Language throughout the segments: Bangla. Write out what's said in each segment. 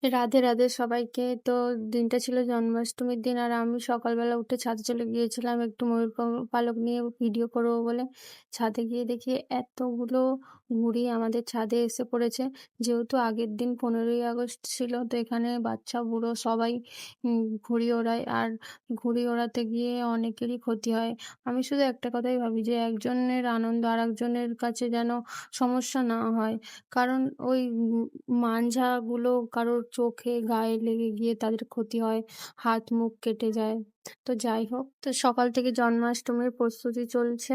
রাধে, রাধে সবাইকে। তো দিনটা ছিল জন্মাষ্টমীর দিন। আর আমি সকালবেলা উঠে ছাদে চলে গিয়েছিলাম একটু ময়ূর পালক নিয়ে ভিডিও করবো বলে। ছাদে গিয়ে দেখি এতগুলো ঘুড়ি আমাদের ছাদে এসে পড়েছে। যেহেতু আগের দিন ১৫ই আগস্ট ছিল, তো এখানে বাচ্চা বুড়ো সবাই ঘুড়ি ওড়ায়। আর ঘুড়ি ওড়াতে গিয়ে অনেকেরই ক্ষতি হয়। আমি শুধু একটা কথাই ভাবি যে একজনের আনন্দ আরেকজনের কাছে যেন সমস্যা না হয়। কারণ ওই মাঞ্ঝাগুলো কারোর চোখে, গায়ে লেগে গিয়ে তাদের ক্ষতি হয়, হাত মুখ কেটে যায়। তো যাই হোক, তো সকাল থেকে জন্মাষ্টমীর প্রস্তুতি চলছে।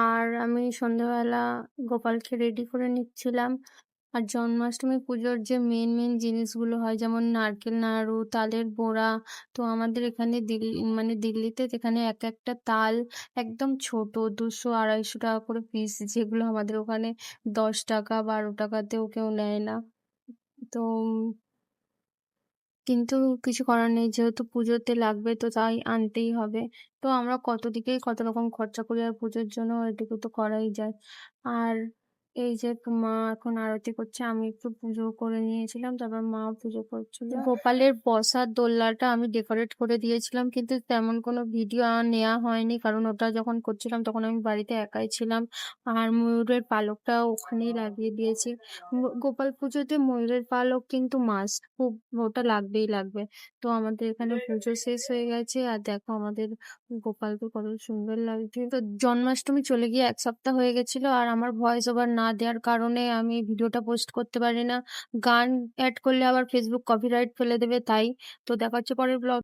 আর আমি সন্ধ্যাবেলা গোপালকে রেডি করে নিচ্ছিলাম। আর জন্মাষ্টমী পুজোর যে মেইন জিনিসগুলো হয়, যেমন নারকেল নাড়ু, তালের বড়া। তো আমাদের এখানে মানে দিল্লিতে যেখানে একটা তাল একদম ছোট ২০০-২৫০ টাকা করে পিস, যেগুলো আমাদের ওখানে ৳১০, ৳১২ তেও কেউ নেয় না। তো কিন্তু কিছু করার নেই, যেহেতু পুজোতে লাগবে তো তাই আনতেই হবে। তো আমরা কত দিকেই কত রকম খরচা করি, আর পুজোর জন্য এটুকু তো করাই যায়। আর এই যে মা এখন আরতি করছে, আমি একটু পুজো করে নিয়েছিলাম, তারপর মা পুজো করছিল। গোপালের বসার দোলনাটা আমি ডেকোরেট করে দিয়েছিলাম, কিন্তু তেমন কোনো ভিডিও নেয়া হয়নি, কারণ ওটা যখন করছিলাম তখন আমি বাড়িতে একাই ছিলাম। আর ময়ূরের পালকটাও ওখানেই লাগিয়ে দিয়েছি। গোপাল পুজোতে ময়ূরের পালক কিন্তু মাস্ট, খুব ওটা লাগবেই লাগবে। তো আমাদের এখানে পুজো শেষ হয়ে গেছে, আর দেখো আমাদের গোপালকে কত সুন্দর লাগছে। তো জন্মাষ্টমী চলে গিয়ে ১ সপ্তাহ হয়ে গেছিল, আর আমার ভয়েস ওভার না দেওয়ার কারণে আমি ভিডিওটা পোস্ট করতে পারি না। গান এড করলে আবার Facebook কপিরাইট ফেলে দেবে তাই। তো দেখা হচ্ছে পরের ব্লগ।